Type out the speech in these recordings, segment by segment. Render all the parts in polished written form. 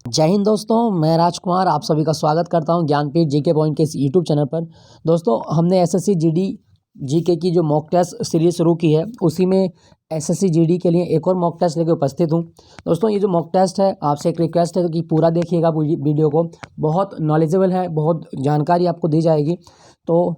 जय हिंद दोस्तों, मैं राजकुमार आप सभी का स्वागत करता हूं ज्ञानपीठ जीके पॉइंट के इस यूट्यूब चैनल पर। दोस्तों, हमने एसएससी जीडी जीके की जो मॉक टेस्ट सीरीज शुरू की है, उसी में एसएससी जीडी के लिए एक और मॉक टेस्ट लेकर उपस्थित हूं। दोस्तों, ये जो मॉक टेस्ट है, आपसे एक रिक्वेस्ट है कि पूरा देखिएगा वीडियो को। बहुत नॉलेजेबल है, बहुत जानकारी आपको दी जाएगी। तो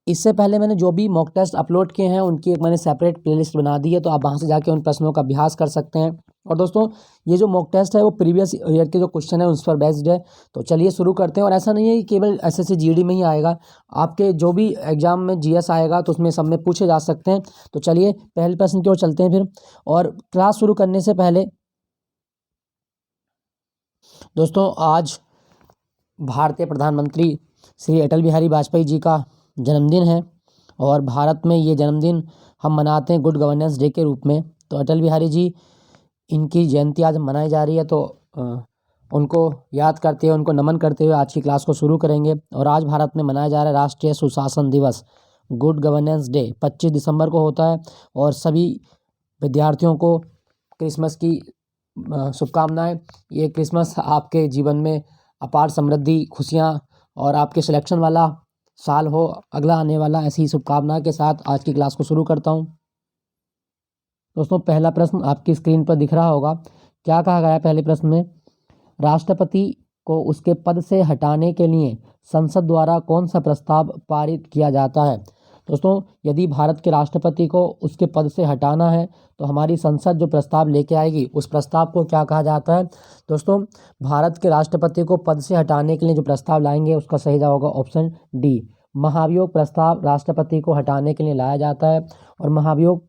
इससे पहले मैंने जो भी मॉक टेस्ट अपलोड किए हैं, उनकी एक मैंने सेपरेट प्लेलिस्ट बना दी है, तो आप वहाँ से जाके उन प्रश्नों का अभ्यास कर सकते हैं। और दोस्तों, ये जो मॉक टेस्ट है वो प्रीवियस ईयर के जो क्वेश्चन है उस पर बेस्ड है। तो चलिए शुरू करते हैं। और ऐसा नहीं है कि केवल एसएससी जीडी में ही आएगा, आपके जो भी एग्जाम में जीएस आएगा तो उसमें सब में पूछे जा सकते हैं। तो चलिए पहले प्रश्न की ओर चलते हैं फिर। और क्लास शुरू करने से पहले दोस्तों, आज भारतीय प्रधानमंत्री श्री अटल बिहारी वाजपेयी जी का जन्मदिन है। और भारत में ये जन्मदिन हम मनाते हैं गुड गवर्नेंस डे के रूप में। तो अटल बिहारी जी, इनकी जयंती आज मनाई जा रही है, तो उनको याद करते हुए, उनको नमन करते हुए आज की क्लास को शुरू करेंगे। और आज भारत में मनाया जा रहा है राष्ट्रीय सुशासन दिवस, गुड गवर्नेंस डे 25 दिसंबर को होता है। और सभी विद्यार्थियों को क्रिसमस की शुभकामनाएं। ये क्रिसमस आपके जीवन में अपार समृद्धि, खुशियाँ और आपके सिलेक्शन वाला साल हो अगला आने वाला, ऐसी शुभकामना के साथ आज की क्लास को शुरू करता हूँ। दोस्तों, पहला प्रश्न आपकी स्क्रीन पर दिख रहा होगा। क्या कहा गया है पहले प्रश्न में? राष्ट्रपति को उसके पद से हटाने के लिए संसद द्वारा कौन सा प्रस्ताव पारित किया जाता है? दोस्तों, यदि भारत के राष्ट्रपति को उसके पद से हटाना है तो हमारी संसद जो प्रस्ताव लेके आएगी, उस प्रस्ताव को क्या कहा जाता है? दोस्तों, भारत के राष्ट्रपति को पद से हटाने के लिए जो प्रस्ताव लाएंगे, उसका सही जवाब होगा ऑप्शन डी, महाभियोग प्रस्ताव राष्ट्रपति को हटाने के लिए लाया जाता है। और महाभियोग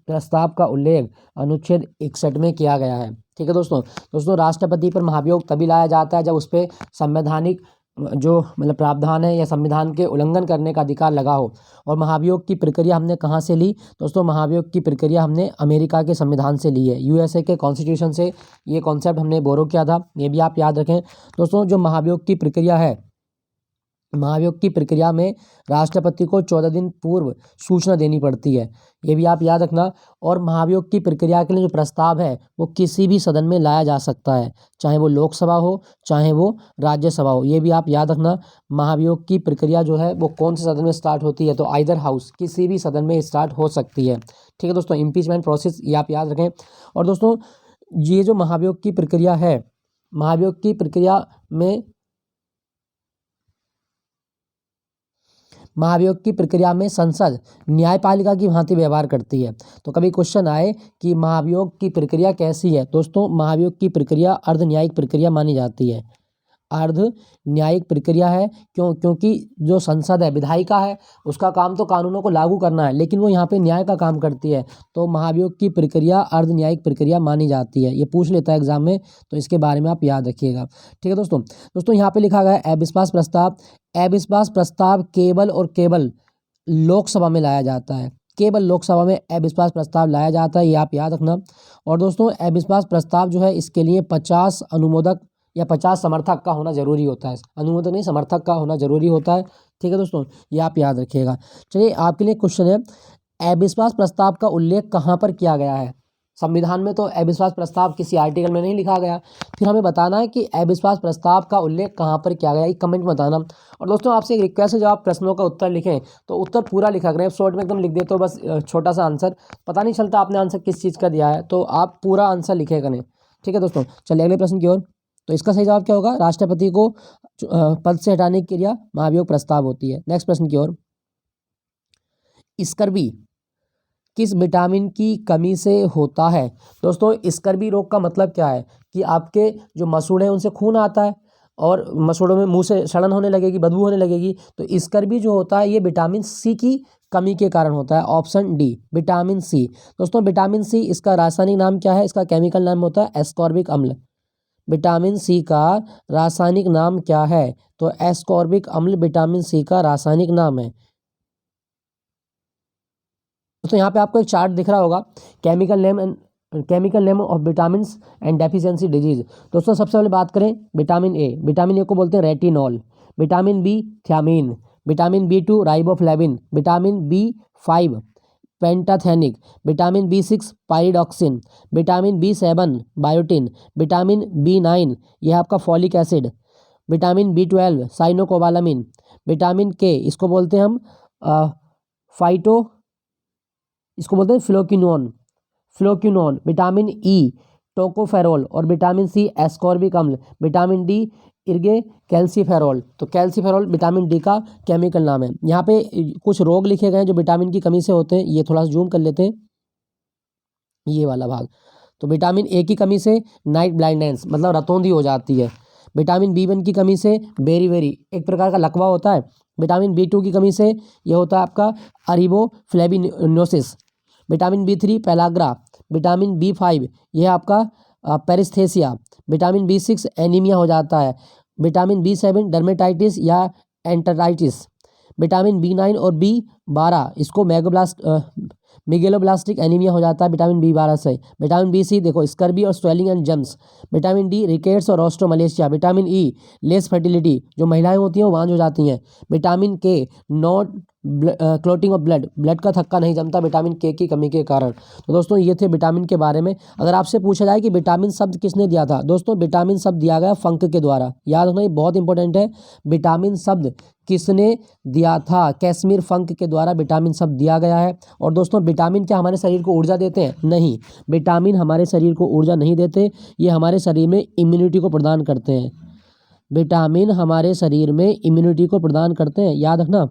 प्रस्ताव का उल्लेख अनुच्छेद 61 में किया गया है। ठीक है दोस्तों, राष्ट्रपति पर महाभियोग तभी लाया जाता है जब उस पर संवैधानिक जो प्रावधान है या संविधान के उल्लंघन करने का अधिकार लगा हो। और महाभियोग की प्रक्रिया हमने कहाँ से ली? दोस्तों, महाभियोग की प्रक्रिया हमने अमेरिका के संविधान से ली है, यूएसए के कॉन्स्टिट्यूशन से ये कॉन्सेप्ट हमने बोरो किया था, ये भी आप याद रखें। दोस्तों, जो महाभियोग की प्रक्रिया है, महाभियोग की प्रक्रिया में राष्ट्रपति को 14 दिन पूर्व सूचना देनी पड़ती है, ये भी आप याद रखना। और महाभियोग की प्रक्रिया के लिए जो प्रस्ताव है वो किसी भी सदन में लाया जा सकता है, चाहे वो लोकसभा हो चाहे वो राज्यसभा हो, ये भी आप याद रखना। महाभियोग की प्रक्रिया जो है वो कौन से सदन में स्टार्ट होती है? तो आइदर हाउस, किसी भी सदन में स्टार्ट हो सकती है। ठीक है दोस्तों, इम्पीचमेंट प्रोसेस ये आप याद रखें। और दोस्तों, ये जो महाभियोग की प्रक्रिया है, महाभियोग की प्रक्रिया में संसद न्यायपालिका की भांति व्यवहार करती है। तो कभी क्वेश्चन आए कि महाभियोग की प्रक्रिया कैसी है? दोस्तों, महाभियोग की प्रक्रिया अर्ध न्यायिक प्रक्रिया मानी जाती है, अर्ध न्यायिक प्रक्रिया है। क्योंकि जो संसद है, विधायिका है, उसका काम तो कानूनों को लागू करना है, लेकिन वो यहाँ पे न्याय का काम करती है। तो महाभियोग की प्रक्रिया अर्ध न्यायिक प्रक्रिया मानी जाती है, ये पूछ लेता है एग्जाम में, तो इसके बारे में आप याद रखिएगा। ठीक है दोस्तों, यहाँ पे लिखा गया है अविश्वास प्रस्ताव। अविश्वास प्रस्ताव केवल और केवल लोकसभा में लाया जाता है, केवल लोकसभा में अविश्वास प्रस्ताव लाया जाता है, ये आप याद रखना। और दोस्तों, अविश्वास प्रस्ताव जो है, इसके लिए 50 अनुमोदक या 50 समर्थक का होना जरूरी होता है, अनुमोदक नहीं, समर्थक का होना जरूरी होता है। ठीक है दोस्तों, ये आप याद रखिएगा। चलिए, आपके लिए क्वेश्चन है, अविश्वास प्रस्ताव का उल्लेख कहाँ पर किया गया है? संविधान में तो अविश्वास प्रस्ताव किसी आर्टिकल में नहीं लिखा गया, फिर हमें बताना है कि अविश्वास प्रस्ताव का उल्लेख कहाँ पर किया गया, एक कमेंट में बताना। और दोस्तों, आपसे एक रिक्वेस्ट है, जब आप प्रश्नों का उत्तर लिखें तो उत्तर पूरा लिखा करें, शॉर्ट में एकदम लिख दे तो बस छोटा सा आंसर पता नहीं चलता आपने आंसर किस चीज़ का दिया है, तो आप पूरा आंसर लिखे करें। ठीक है दोस्तों, चलिए अगले प्रश्न की ओर। तो इसका सही जवाब क्या होगा? राष्ट्रपति को पद से हटाने की क्रिया महाभियोग प्रस्ताव होती है। नेक्स्ट प्रश्न की ओर। स्कर्वी किस विटामिन की कमी से होता है? दोस्तों, स्कर्वी रोग का मतलब क्या है कि आपके जो मसूड़े हैं उनसे खून आता है और मसूड़ों में मुंह से सड़न होने लगेगी, बदबू होने लगेगी। तो स्कर्वी जो होता है ये विटामिन सी की कमी के कारण होता है, ऑप्शन डी, विटामिन सी। दोस्तों, विटामिन सी, इसका रासायनिक नाम क्या है? इसका केमिकल नाम होता है एस्कॉर्बिक अम्ल। विटामिन सी का रासायनिक नाम क्या है? तो एस्कॉर्बिक अम्ल विटामिन सी का रासायनिक नाम है। तो यहाँ पे आपको एक चार्ट दिख रहा होगा, chemical name of vitamin and deficiency disease. दोस्तों, सबसे पहले बात करें विटामिन ए, विटामिन ए को बोलते हैं retinol. Vitamin B thiamine, vitamin B2 riboflavin, vitamin B5 pantothenic, vitamin B6 pyridoxine, vitamin B7 biotin, vitamin B9 यह आपका folic acid, vitamin B12 cyanocobalamin, vitamin K इसको बोलते हैं हम फाइटो इसको बोलते हैं फ्लोक्विनोन, विटामिन ई टोकोफेरोल और विटामिन सी एस्कॉर्बिक अम्ल, विटामिन डी इर्गे कैल्सीफेरोल। तो कैल्सीफेरोल विटामिन डी का केमिकल नाम है। यहाँ पे कुछ रोग लिखे गए हैं जो विटामिन की कमी से होते हैं, ये थोड़ा सा जूम कर लेते हैं ये वाला भाग। तो विटामिन ए की कमी से नाइट ब्लाइंडनेस मतलब रतौंधी हो जाती है। विटामिन B1 की कमी से बेरी एक प्रकार का लकवा होता है। विटामिन B2 की कमी से यह होता है आपका अरिबोफ्लेविनोसिस। Vitamin B3 pellagra, vitamin B5 यह आपका पेरिस्थेसिया, विटामिन B6 एनीमिया हो जाता है, विटामिन B7 डर्मेटाइटिस या एंटराइटिस, विटामिन B9 और B12 इसको मेगेलोब्लास्टिक एनीमिया हो जाता है विटामिन B12 से। विटामिन B देखो स्कर्बी और swelling and germs, vitamin D rickets और ऑस्ट्रोमलेशिया, विटामिन ई लेस फर्टिलिटी जो महिलाएं होती हैं वो बांझ हो जाती हैं, विटामिन के नॉट क्लोटिंग ऑफ ब्लड का थक्का नहीं जमता विटामिन के की कमी के कारण। तो दोस्तों ये थे विटामिन के बारे में। अगर आपसे पूछा जाए कि विटामिन शब्द किसने दिया था, दोस्तों विटामिन शब्द दिया गया फंक के द्वारा। याद रखना ये बहुत इंपॉर्टेंट है, विटामिन शब्द किसने दिया था, कैश्मीर फंक के द्वारा विटामिन शब्द दिया गया है। और दोस्तों विटामिन क्या हमारे शरीर को ऊर्जा देते हैं? नहीं, विटामिन हमारे शरीर को ऊर्जा नहीं देते, ये हमारे शरीर में इम्यूनिटी को प्रदान करते हैं। विटामिन हमारे शरीर में इम्यूनिटी को प्रदान करते हैं, याद रखना।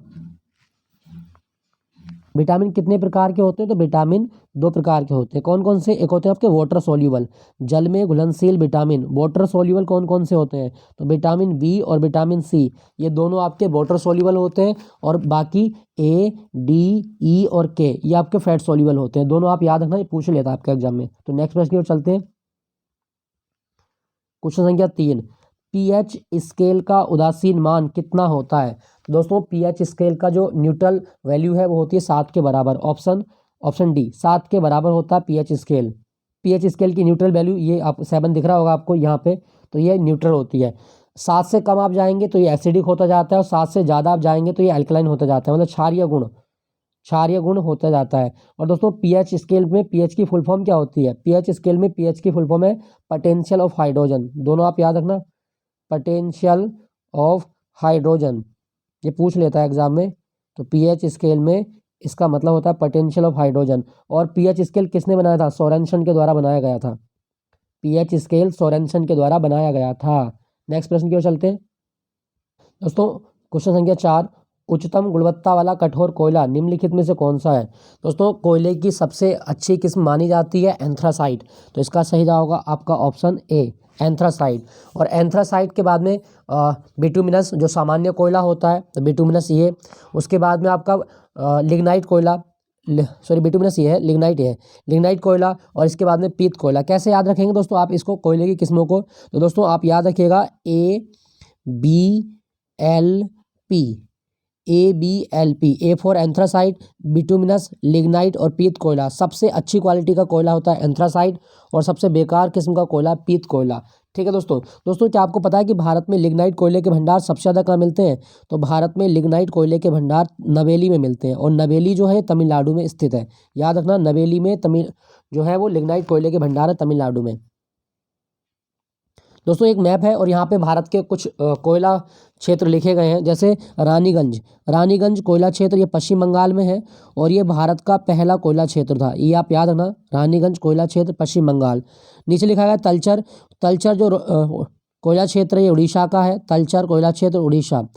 विटामिन कितने प्रकार के होते हैं? तो विटामिन 2 प्रकार के होते हैं। कौन कौन से? एक होते हैं आपके वाटर सोल्यूबल, जल में घुलनशील विटामिन। वाटर सोल्यूबल कौन कौन से होते हैं? तो विटामिन बी और विटामिन सी ये दोनों आपके वाटर सोल्यूबल होते हैं, और बाकी ए डी ई और के ये आपके फैट सोल्यूबल होते हैं। दोनों आप याद रखना, ये पूछ लेता है आपके एग्जाम में। तो नेक्स्ट प्रश्न की ओर चलते हैं। क्वेश्चन संख्या 3, पीएच स्केल का उदासीन मान कितना होता है? दोस्तों पीएच स्केल का जो न्यूट्रल वैल्यू है वो होती है 7 के बराबर। ऑप्शन डी 7 के बराबर होता है पीएच स्केल। पीएच स्केल की न्यूट्रल वैल्यू ये आप 7 दिख रहा होगा आपको यहाँ पे, तो ये न्यूट्रल होती है। 7 से कम आप जाएंगे तो ये एसिडिक होता जाता है, और 7 से ज़्यादा आप जाएंगे तो ये अल्कलाइन होता जाता है, मतलब क्षारीय गुण होता जाता है। और दोस्तों पीएच स्केल में पीएच की फुल फॉर्म क्या होती है? पीएच स्केल में पीएच की फुल फॉर्म है पोटेंशियल ऑफ हाइड्रोजन। दोनों आप याद रखना, पोटेंशियल ऑफ हाइड्रोजन, ये पूछ लेता है एग्जाम में। तो पीएच स्केल में इसका मतलब होता है पोटेंशियल ऑफ हाइड्रोजन। और पीएच स्केल किसने बनाया था? सोरेनसन के द्वारा बनाया गया था। पीएच स्केल सोरेनसन के द्वारा बनाया गया था। नेक्स्ट प्रश्न की ओर चलते हैं। दोस्तों क्वेश्चन संख्या 4, उच्चतम गुणवत्ता वाला कठोर कोयला निम्नलिखित में से कौन सा है? दोस्तों कोयले की सबसे अच्छी किस्म मानी जाती है एंथ्रासाइट। तो इसका सही जवाब होगा आपका ऑप्शन ए एंथ्रासाइट। और एंथ्रासाइट के बाद में बिटुमिनस जो सामान्य कोयला होता है, तो बिटुमिनस ये। उसके बाद में आपका लिग्नाइट कोयला, बिटुमिनस ये है, लिग्नाइट ये है, लिग्नाइट कोयला। और इसके बाद में पीत कोयला। कैसे याद रखेंगे दोस्तों आप इसको, कोयले की किस्मों को? तो दोस्तों आप याद रखिएगा ABLP, A for anthracite, bituminous, lignite और पीत कोयला। सबसे अच्छी क्वालिटी का कोयला होता है एंथ्रासाइट, और सबसे बेकार किस्म का कोयला पीत कोयला। ठीक है दोस्तों क्या आपको पता है कि भारत में लिग्नाइट कोयले के भंडार सबसे ज़्यादा कहाँ मिलते हैं? तो भारत में लिग्नाइट कोयले के भंडार नवेली में मिलते हैं, और नवेली जो है तमिलनाडु में स्थित है। याद रखना, नवेली में जो है वो लिग्नाइट कोयले के भंडार है तमिलनाडु में। दोस्तों एक मैप है, और यहाँ पे भारत के कुछ कोयला क्षेत्र लिखे गए हैं, जैसे रानीगंज कोयला क्षेत्र ये पश्चिम बंगाल में है, और ये भारत का पहला कोयला क्षेत्र था। ये आप याद रखना, रानीगंज कोयला क्षेत्र पश्चिम बंगाल। नीचे लिखा गया तलचर जो कोयला क्षेत्र ये उड़ीसा का है, तलचर कोयला क्षेत्र उड़ीसा।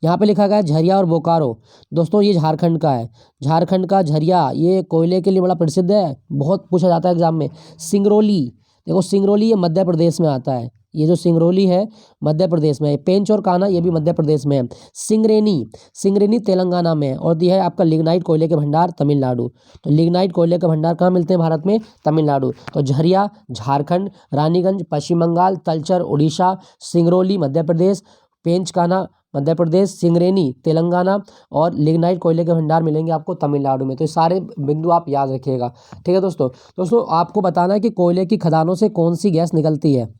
यहाँ पे लिखा गया झरिया और बोकारो, दोस्तों ये झारखंड का है। झारखंड का झरिया ये कोयले के लिए बड़ा प्रसिद्ध है, बहुत पूछा जाता है एग्जाम में। सिंगरौली, देखो सिंगरौली ये मध्य प्रदेश में आता है, ये जो सिंगरौली है मध्य प्रदेश में है। पेंच और कान्हा ये भी मध्य प्रदेश में है। सिंगरेनी तेलंगाना में है, और यह है आपका लिग्नाइट कोयले के भंडार तमिलनाडु। तो लिग्नाइट कोयले के भंडार कहाँ मिलते हैं भारत में? तमिलनाडु। तो झरिया झारखंड, रानीगंज पश्चिम बंगाल, तलचर उड़ीसा, सिंगरौली मध्य प्रदेश, पेंच कान्हा मध्य प्रदेश, सिंगरेनी तेलंगाना, और लिग्नाइट कोयले के भंडार मिलेंगे आपको तमिलनाडु में। तो ये सारे बिंदु आप याद रखिएगा। ठीक है दोस्तों आपको बताना है कि कोयले की खदानों से कौन सी गैस निकलती है।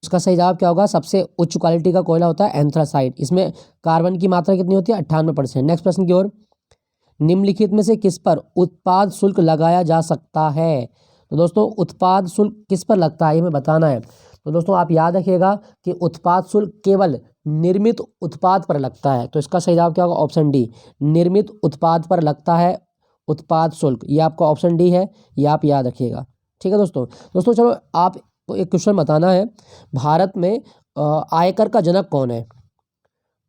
इसका सही जवाब क्या होगा? सबसे उच्च क्वालिटी का कोयला होता है एंथ्रासाइट। इसमें कार्बन की मात्रा कितनी होती है? 98%। नेक्स्ट प्रश्न की ओर। निम्नलिखित में से किस पर उत्पाद शुल्क लगाया जा सकता है। तो दोस्तों उत्पाद शुल्क किस पर लगता है ये हमें बताना है। तो दोस्तों आप याद रखिएगा कि उत्पाद शुल्क केवल निर्मित उत्पाद पर लगता है। तो इसका सही जवाब क्या होगा, ऑप्शन डी, निर्मित उत्पाद पर लगता है उत्पाद शुल्क। ये आपका ऑप्शन डी है, ये आप याद रखिएगा। ठीक है दोस्तों चलो आपको एक क्वेश्चन बताना है। भारत में आयकर का जनक कौन है।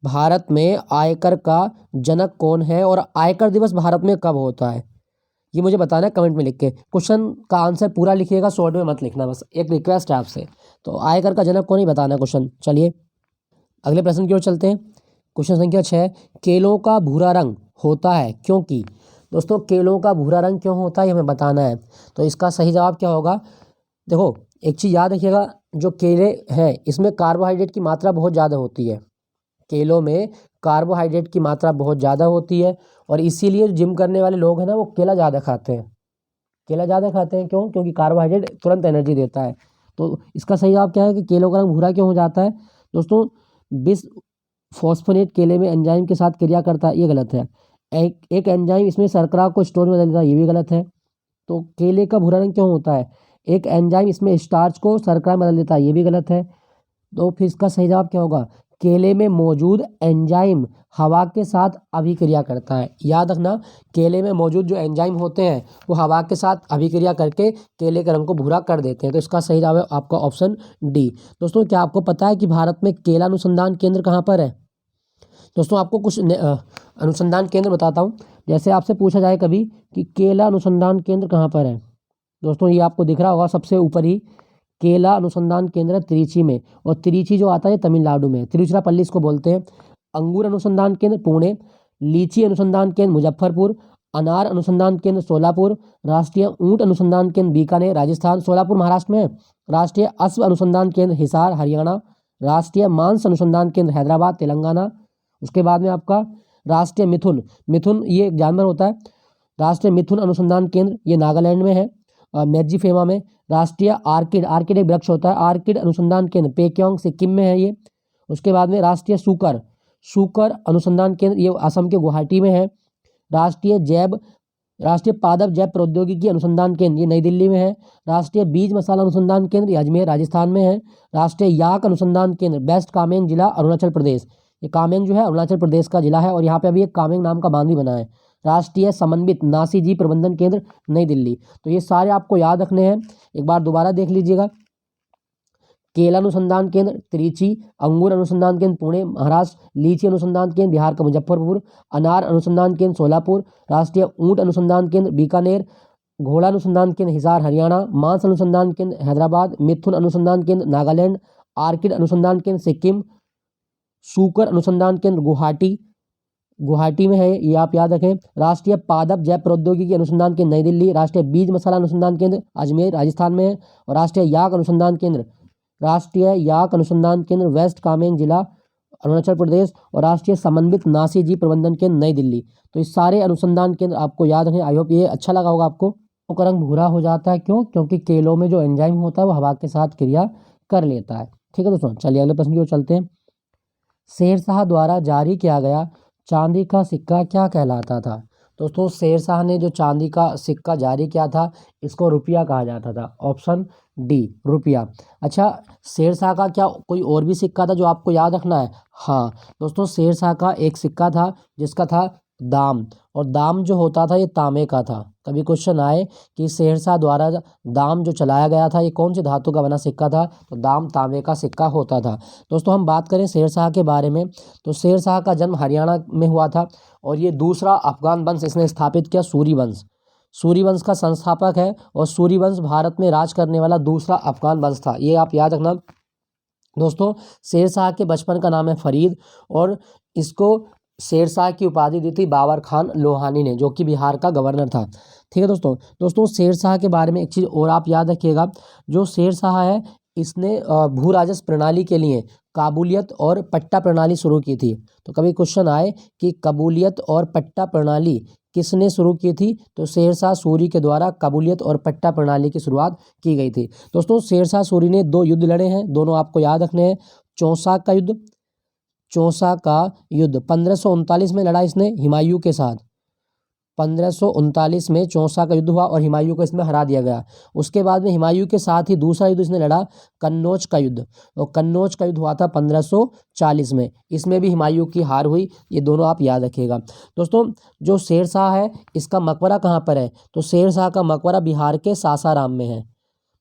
भारत में आयकर का जनक कौन है और आयकर दिवस भारत में कब होता है, ये मुझे बताना है कमेंट में लिख के। क्वेश्चन का आंसर पूरा लिखिएगा, शॉर्ट में मत लिखना, बस एक रिक्वेस्ट है आपसे। तो आयकर का जनक कौन ही बताना क्वेश्चन। चलिए अगले प्रश्न की ओर चलते हैं। क्वेश्चन संख्या 6, केलों का भूरा रंग होता है क्योंकि। दोस्तों केलों का भूरा रंग क्यों होता है ये हमें बताना है। तो इसका सही जवाब क्या होगा, देखो एक चीज़ याद रखिएगा, जो केले हैं इसमें कार्बोहाइड्रेट की मात्रा बहुत ज़्यादा होती है। केलों में कार्बोहाइड्रेट की मात्रा बहुत ज़्यादा होती है और इसीलिए जिम करने वाले लोग हैं ना वो केला ज़्यादा खाते हैं। केला ज़्यादा खाते हैं क्यों, क्योंकि कार्बोहाइड्रेट तुरंत एनर्जी देता है। तो इसका सही जवाब क्या है कि केलों का रंग भूरा क्यों हो जाता है। दोस्तों बिसफॉस्फोनेट केले में एंजाइम के साथ क्रिया करता है, ये गलत है। एक एंजाइम इसमें शर्करा को स्टोन में बदल देता है, ये भी गलत है। तो केले का भूरा रंग क्यों होता है, एक एंजाइम इसमें स्टार्च को शर्करा में बदल देता है, ये भी गलत है। तो फिर इसका सही जवाब क्या होगा, केले में मौजूद एंजाइम हवा के साथ अभिक्रिया करता है। याद रखना केले में मौजूद जो एंजाइम होते हैं वो हवा के साथ अभिक्रिया करके केले के रंग को भूरा कर देते हैं। तो इसका सही जवाब है आपका ऑप्शन डी। दोस्तों क्या आपको पता है कि भारत में केला अनुसंधान केंद्र कहाँ पर है। दोस्तों आपको कुछ अनुसंधान केंद्र बताता हूँ। जैसे आपसे पूछा जाए कभी कि केला अनुसंधान केंद्र कहाँ पर है, दोस्तों ये आपको दिख रहा होगा सबसे ऊपर ही, केला अनुसंधान केंद्र त्रिची में, और त्रिची जो आता है तमिलनाडु में, तिरुचिरापल्ली इसको बोलते हैं। अंगूर अनुसंधान केंद्र पुणे, लीची अनुसंधान केंद्र मुजफ्फरपुर, अनार अनुसंधान केंद्र सोलापुर, राष्ट्रीय ऊंट अनुसंधान केंद्र बीकानेर राजस्थान, सोलापुर महाराष्ट्र में, राष्ट्रीय अश्व अनुसंधान केंद्र हिसार हरियाणा, राष्ट्रीय मांस अनुसंधान केंद्र हैदराबाद तेलंगाना। उसके बाद में आपका राष्ट्रीय मिथुन, मिथुन ये एक जानवर होता है, राष्ट्रीय मिथुन अनुसंधान केंद्र ये नागालैंड में है, मेजिफेमा में। राष्ट्रीय आर्किड, आर्किड एक वृक्ष होता है, आर्किड अनुसंधान केंद्र पेक्योंग सिक्किम में है ये। उसके बाद में राष्ट्रीय सूकर, सूकर अनुसंधान केंद्र ये असम के गुवाहाटी में है। राष्ट्रीय पादप जैव प्रौद्योगिकी अनुसंधान केंद्र ये नई दिल्ली में है। राष्ट्रीय बीज मसाला अनुसंधान केंद्र ये अजमेर राजस्थान में है। राष्ट्रीय याक अनुसंधान केंद्र वेस्ट कामेंग जिला अरुणाचल प्रदेश, ये कामेंग जो है अरुणाचल प्रदेश का जिला है और यहाँ पे अभी एक कामेंग नाम का बांध भी बना है। राष्ट्रीय समन्वित नासीजी प्रबंधन केंद्र नई दिल्ली। तो ये सारे आपको याद रखने हैं, एक बार दोबारा देख लीजिएगा। केला अनुसंधान केंद्र त्रिची, अंगूर अनुसंधान केंद्र पुणे महाराष्ट्र, लीची अनुसंधान केंद्र बिहार का मुजफ्फरपुर, अनार अनुसंधान केंद्र सोलापुर, राष्ट्रीय ऊंट अनुसंधान केंद्र बीकानेर, घोड़ा अनुसंधान केंद्र हिसार हरियाणा, मांस अनुसंधान केंद्र हैदराबाद, मिथुन अनुसंधान केंद्र नागालैंड, आर्किड अनुसंधान केंद्र सिक्किम, सूकर अनुसंधान केंद्र गुवाहाटी में है, ये आप याद रखें। राष्ट्रीय पादप जैव प्रौद्योगिकी अनुसंधान केंद्र नई दिल्ली, राष्ट्रीय बीज मसाला अनुसंधान केंद्र अजमेर राजस्थान में है, और राष्ट्रीय याक अनुसंधान केंद्र वेस्ट कामेंग जिला अरुणाचल प्रदेश, और राष्ट्रीय समन्वित नासीजी प्रबंधन केंद्र नई दिल्ली। तो इस सारे अनुसंधान केंद्र आपको याद रखें। आई होप ये अच्छा लगा होगा आपको। का रंग भूरा हो जाता है क्यों, क्योंकि केलों में जो एंजाइम होता है वो हवा के साथ क्रिया कर लेता है। ठीक है दोस्तों, चलिए अगले प्रश्न की ओर चलते हैं। शेरशाह द्वारा जारी किया गया चांदी का सिक्का क्या कहलाता था। दोस्तों शेरशाह ने जो चांदी का सिक्का जारी किया था इसको रुपया कहा जाता था, ऑप्शन डी रुपया। अच्छा शेरशाह का क्या कोई और भी सिक्का था जो आपको याद रखना है। हाँ दोस्तों शेरशाह का एक सिक्का था जिसका था दाम, और दाम जो होता था ये तांबे का था। कभी क्वेश्चन आए कि शेरशाह द्वारा दाम जो चलाया गया था ये कौन सी धातु का बना सिक्का था, तो दाम तांबे का सिक्का होता था। दोस्तों हम बात करें शेरशाह के बारे में, तो शेरशाह का जन्म हरियाणा में हुआ था और ये दूसरा अफगान वंश इसने स्थापित किया, सूरीवंश। सूरीवंश का संस्थापक है और सूरीवंश भारत में राज करने वाला दूसरा अफगान वंश था, ये आप याद रखना। दोस्तों शेरशाह के बचपन का नाम है फरीद, और इसको शेरशाह की उपाधि दी थी बाबर खान लोहानी ने, जो कि बिहार का गवर्नर था। ठीक है दोस्तों शेरशाह के बारे में एक चीज़ और आप याद रखिएगा, जो शेरशाह है इसने भू राजस्व प्रणाली के लिए काबूलियत और पट्टा प्रणाली शुरू की थी। तो कभी क्वेश्चन आए कि काबूलियत और पट्टा प्रणाली किसने शुरू की थी, तो शेरशाह सूरी के द्वारा काबूलियत और पट्टा प्रणाली की शुरुआत की गई थी। दोस्तों शेरशाह सूरी ने 2 युद्ध लड़े हैं, दोनों आपको याद रखने हैं। चौसा का युद्ध 1539 में लड़ा इसने हुमायूं के साथ, 1539 में चौसा का युद्ध हुआ और हुमायूं को इसमें हरा दिया गया। उसके बाद में हुमायूं के साथ ही दूसरा युद्ध इसने लड़ा, कन्नौज का युद्ध, और कन्नौज का युद्ध हुआ था 1540 में। इसमें भी हुमायूं की हार हुई। ये दोनों आप याद रखिएगा। दोस्तों, जो शेरशाह है इसका मकबरा कहाँ पर है? तो शेरशाह का मकबरा बिहार के सासाराम में है।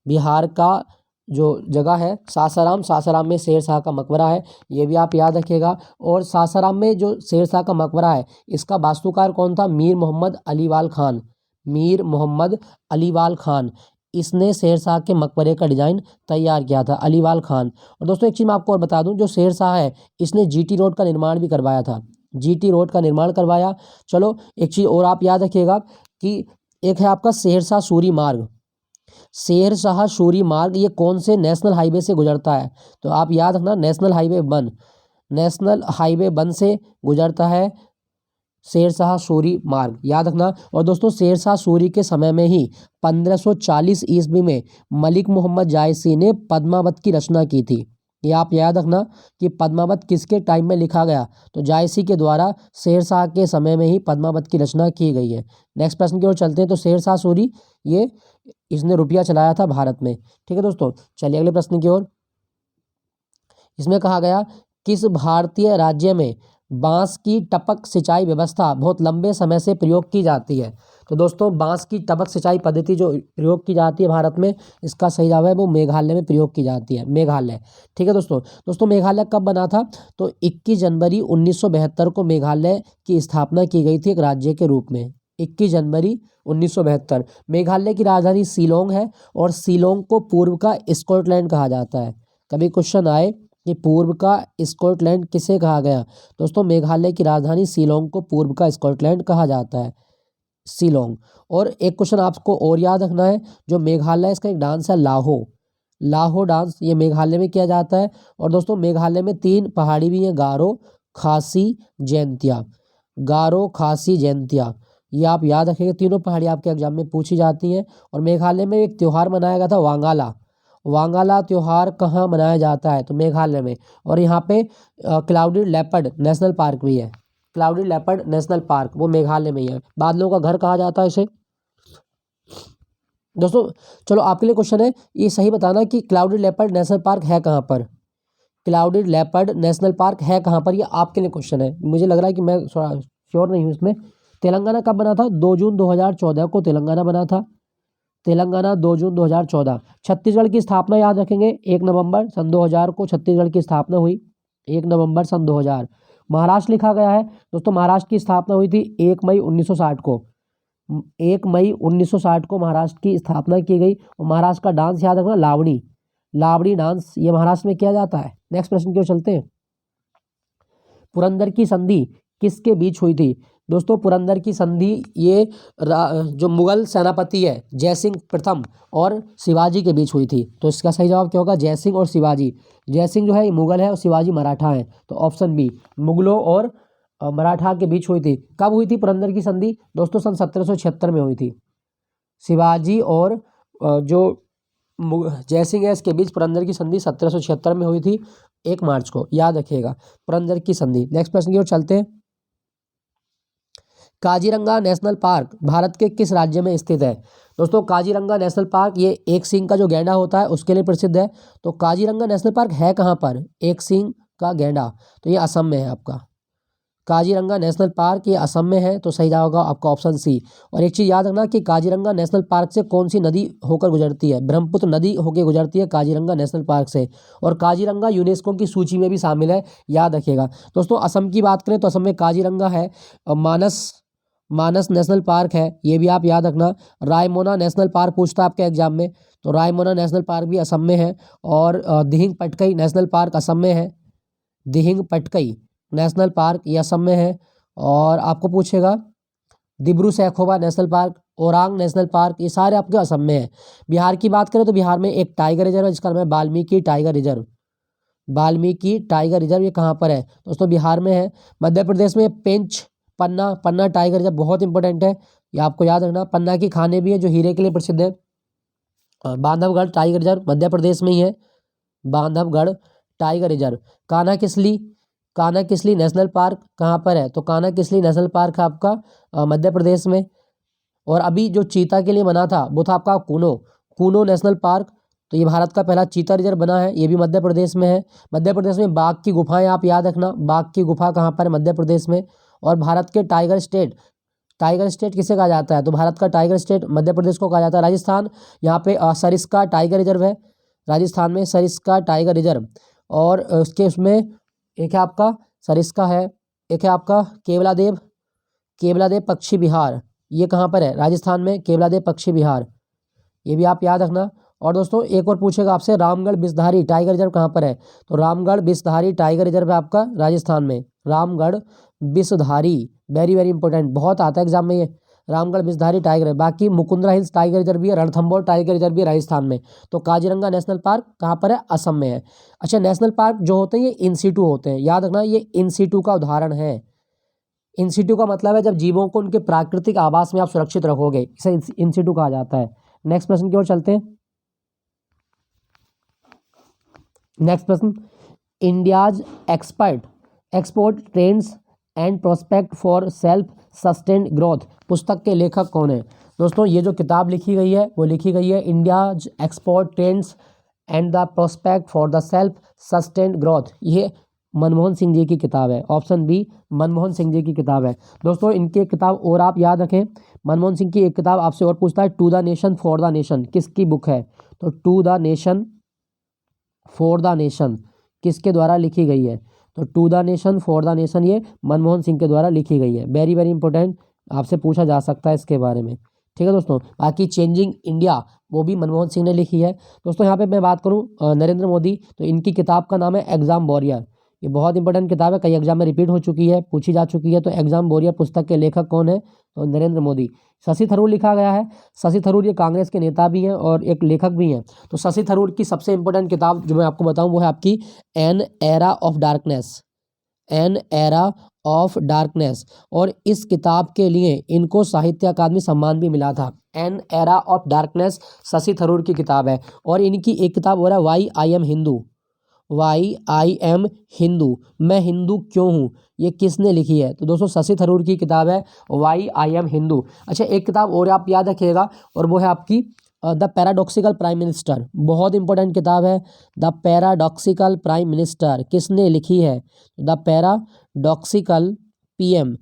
बिहार का जो जगह है सासाराम, सासाराम में शेरशाह का मकबरा है, ये भी आप याद रखिएगा। और सासाराम में जो शेरशाह का मकबरा है इसका वास्तुकार कौन था? मीर मोहम्मद अलीवाल खान। मीर मोहम्मद अलीवाल खान, इसने शेरशाह के मकबरे का डिज़ाइन तैयार किया था, अलीवाल खान। और दोस्तों एक चीज़ मैं आपको और बता दूं, जो शेरशाह है इसने जीटी रोड का निर्माण भी करवाया था, जीटी रोड का निर्माण करवाया। चलो एक चीज़ और आप याद रखिएगा कि एक है आपका शेरशाह सूरी मार्ग। शेरशाह सूरी मार्ग ये कौन से नेशनल हाईवे से गुजरता है? तो आप याद रखना, नेशनल हाईवे 1, नेशनल हाईवे 1 से गुजरता है शेरशाह सूरी मार्ग, याद रखना। और दोस्तों शेरशाह सूरी के समय में ही 1540 ईस्वी में मलिक मोहम्मद जायसी ने पद्मावत की रचना की थी। ये आप याद रखना कि पद्मावत किसके टाइम में लिखा गया? तो जायसी के द्वारा शेरशाह के समय में ही पद्मावत की रचना की गई है। नेक्स्ट प्रश्न की ओर चलते हैं। तो शेरशाह सूरी ये इसने रुपया चलाया था भारत में। ठीक है दोस्तों, चलिए अगले प्रश्न की ओर। इसमें कहा गया किस भारतीय राज्य में बांस की टपक सिंचाई व्यवस्था बहुत लंबे समय से प्रयोग की जाती है? तो दोस्तों बांस की टपक सिंचाई पद्धति जो प्रयोग की जाती है भारत में, इसका सही जवाब है वो मेघालय में प्रयोग की जाती है, मेघालय। ठीक है दोस्तों मेघालय कब बना था? तो 21 जनवरी 1972 को मेघालय की स्थापना की गई थी एक राज्य के रूप में। 21 जनवरी 1972। मेघालय की राजधानी शिलोंग है और शिलोंग को पूर्व का स्कॉटलैंड कहा जाता है। कभी क्वेश्चन आए कि पूर्व का स्कॉटलैंड किसे कहा गया? दोस्तों मेघालय की राजधानी शिलोंग को पूर्व का स्कॉटलैंड कहा जाता है, शिलोंग। और एक क्वेश्चन आपको और याद रखना है, जो मेघालय इसका एक डांस है लाहो, लाहो डांस, ये मेघालय में किया जाता है। और दोस्तों मेघालय में 3 पहाड़ी भी हैं, गारो, खासी, जैंतिया, गारो, खासी, जैंतिया, ये आप याद रखेंगे। तीनों पहाड़ी आपके एग्जाम में पूछी जाती हैं। और मेघालय में एक त्यौहार मनाया गया था वांगाला, वांगाला त्यौहार कहाँ मनाया जाता है? तो मेघालय में। और यहाँ पे क्लाउडेड लेपर्ड नेशनल पार्क भी है, क्लाउडेड लेपर्ड नेशनल पार्क वो मेघालय में ही है। बादलों का घर कहा जाता है इसे। दोस्तों चलो आपके लिए क्वेश्चन है, ये सही बताना कि क्लाउडेड लेपर्ड नेशनल पार्क है कहाँ पर? क्लाउडेड लेपर्ड नेशनल पार्क है कहाँ पर? ये आपके लिए क्वेश्चन है। मुझे लग रहा है कि मैं थोड़ा श्योर नहीं हूँ इसमें। तेलंगाना कब बना था? 2 जून 2014 को तेलंगाना बना था, तेलंगाना 2 जून 2014। छत्तीसगढ़ की स्थापना याद रखेंगे, 1 नवंबर सन 2000 को छत्तीसगढ़ की स्थापना हुई, 1 नवंबर सन 2000। महाराष्ट्र लिखा गया है दोस्तों, महाराष्ट्र की स्थापना हुई थी 1 मई 1960 को, 1 मई 1960 को महाराष्ट्र की स्थापना की गई। और महाराष्ट्र का डांस याद रखना, लावणी, लावणी डांस ये महाराष्ट्र में किया जाता है। नेक्स्ट प्रश्न की ओर चलते हैं। पुरंदर की संधि किसके बीच हुई थी? दोस्तों पुरंदर की संधि ये जो मुगल सेनापति है जयसिंह प्रथम और शिवाजी के बीच हुई थी। तो इसका सही जवाब क्या होगा? जयसिंह और शिवाजी। जयसिंह जो है ये मुगल है और शिवाजी मराठा है, तो ऑप्शन बी, मुगलों और मराठा के बीच हुई थी। कब हुई थी पुरंदर की संधि? दोस्तों सन 1776 में हुई थी। शिवाजी और जो जयसिंह है इसके बीच पुरंदर की संधि 1776 में हुई थी, 1 मार्च को, याद रखिएगा पुरंदर की संधि। नेक्स्ट प्रश्न की ओर चलते हैं। काजीरंगा नेशनल पार्क भारत के किस राज्य में स्थित है? दोस्तों काजीरंगा नेशनल पार्क ये एक सींग का जो गैंडा होता है उसके लिए प्रसिद्ध है। तो काजीरंगा नेशनल पार्क है कहाँ पर? एक सींग का गैंडा, तो ये असम में है आपका। काजीरंगा नेशनल पार्क ये असम में है, तो सही जवाब होगा आपका ऑप्शन सी। और एक चीज़ याद रखना कि काजीरंगा नेशनल पार्क से कौन सी नदी होकर गुजरती है? ब्रह्मपुत्र नदी होकर गुजरती है काजीरंगा नेशनल पार्क से। और काजीरंगा यूनेस्को की सूची में भी शामिल है, याद रखिएगा। दोस्तों असम की बात करें तो असम में काजीरंगा है, मानस नेशनल पार्क है, ये भी आप याद रखना। रायमोना नेशनल पार्क पूछता है आपके एग्जाम में, तो रायमोना नेशनल पार्क भी असम में है। और दिहिंग पटकई नेशनल पार्क असम में है, दिहिंग पटकई नेशनल पार्क ये असम में है। और आपको पूछेगा Dibru Saikhowa national park, Orang national park, ये सारे आपके असम में है। बिहार की बात करें तो बिहार में एक टाइगर रिजर्व है जिसका नाम है Valmiki tiger reserve, Valmiki tiger reserve, ये कहाँ पर है? दोस्तों बिहार में है। मध्य प्रदेश में पेंच पन्ना, पन्ना टाइगर रिजर्व बहुत इंपॉर्टेंट है, ये आपको याद रखना। पन्ना की खाने भी है जो हीरे के लिए प्रसिद्ध है। बांधवगढ़ टाइगर रिजर्व मध्य प्रदेश में ही है, Bandhavgarh tiger reserve. Kanha Kisli Kanha Kisli national park कहाँ पर है? तो कान्हा-किसली नेशनल पार्क है आपका मध्य प्रदेश में। और अभी जो चीता के लिए बना था वो था आपका कूनो नेशनल पार्क। तो ये भारत का पहला चीता रिजर्व बना है, ये भी मध्य प्रदेश में है। मध्य प्रदेश में बाघ की गुफाएं आप याद रखना, बाघ की गुफा कहाँ पर है? मध्य प्रदेश में। और भारत के टाइगर स्टेट किसे कहा जाता है? तो भारत का टाइगर स्टेट मध्य प्रदेश को कहा जाता है। राजस्थान, यहाँ पे सरिस्का टाइगर रिजर्व है, राजस्थान में सरिस्का टाइगर रिजर्व। और उसके उसमें एक है आपका सरिस्का है, एक है आपका केवलादेव पक्षी विहार, ये कहाँ पर है? राजस्थान में केवलादेव पक्षी विहार, ये भी आप याद रखना। और दोस्तों एक और पूछेगा आपसे, रामगढ़ बिसधारी टाइगर रिजर्व कहाँ पर है? तो रामगढ़ बिसधारी टाइगर रिजर्व है आपका राजस्थान में, रामगढ़ बिसधारी, वेरी वेरी इंपॉर्टेंट, बहुत आता है एग्जाम में ये, रामगढ़ बिसधारी टाइगर है। बाकी मुकुंदरा हिल्स टाइगर रिजर्व भी है, रणथंभौर टाइगर रिजर्व भी है राजस्थान में। तो काजीरंगा नेशनल पार्क कहाँ पर है? असम में है। अच्छा, नेशनल पार्क जो होते हैं ये इन सीटू होते हैं, याद रखना ये इन सीटू का उदाहरण है। इन सीटू का मतलब है जब जीवों को उनके प्राकृतिक आवास में आप सुरक्षित रखोगे, इसे इन सीटू कहा जाता है। नेक्स्ट प्रश्न की ओर चलते हैं। नेक्स्ट प्रश्न, India's export trends and prospect for self sustained growth पुस्तक के लेखक कौन है? दोस्तों ये जो किताब लिखी गई है वो लिखी गई है India's export trends and the prospect for the self sustained growth, ये मनमोहन सिंह जी की किताब है। ऑप्शन बी मनमोहन सिंह जी की किताब है। दोस्तों इनकी एक किताब और आप याद रखें, मनमोहन सिंह की एक किताब आपसे और पूछता है, to the nation for the nation, किसकी बुक है? तो to the nation for the nation किसके द्वारा लिखी गई है? तो to the nation for the nation ये मनमोहन सिंह के द्वारा लिखी गई है। वेरी वेरी इंपॉर्टेंट, आपसे पूछा जा सकता है इसके बारे में, ठीक है दोस्तों। बाकी चेंजिंग इंडिया वो भी मनमोहन सिंह ने लिखी है। दोस्तों यहाँ पे मैं बात करूँ नरेंद्र मोदी, तो इनकी किताब का नाम है एग्जाम वॉरियर, ये बहुत इंपॉर्टेंट किताब है, कई एग्जाम में रिपीट हो चुकी है, पूछी जा चुकी है। तो एग्जाम वॉरियर पुस्तक के लेखक कौन है? तो नरेंद्र मोदी। शशि थरूर लिखा गया है, शशि थरूर ये कांग्रेस के नेता भी हैं और एक लेखक भी हैं। तो शशि थरूर की सबसे इंपॉर्टेंट किताब जो मैं आपको बताऊं वो है आपकी N era of darkness, N era of darkness. और इस किताब के लिए इनको साहित्य अकादमी सम्मान भी मिला था। An era of darkness Shashi Tharoor की किताब है। और इनकी एक किताब और है why I am Hindu, why I am Hindu, मैं हिंदू क्यों हूँ, ये किसने लिखी है? तो दोस्तों शशि थरूर की किताब है वाई आई एम हिंदू। अच्छा, एक किताब और आप याद रखिएगा और वो है आपकी द पैराडॉक्सिकल प्राइम मिनिस्टर, बहुत इंपॉर्टेंट किताब है। द पैराडॉक्सिकल प्राइम मिनिस्टर किसने लिखी है? द पैराडॉक्सिकल पीएम,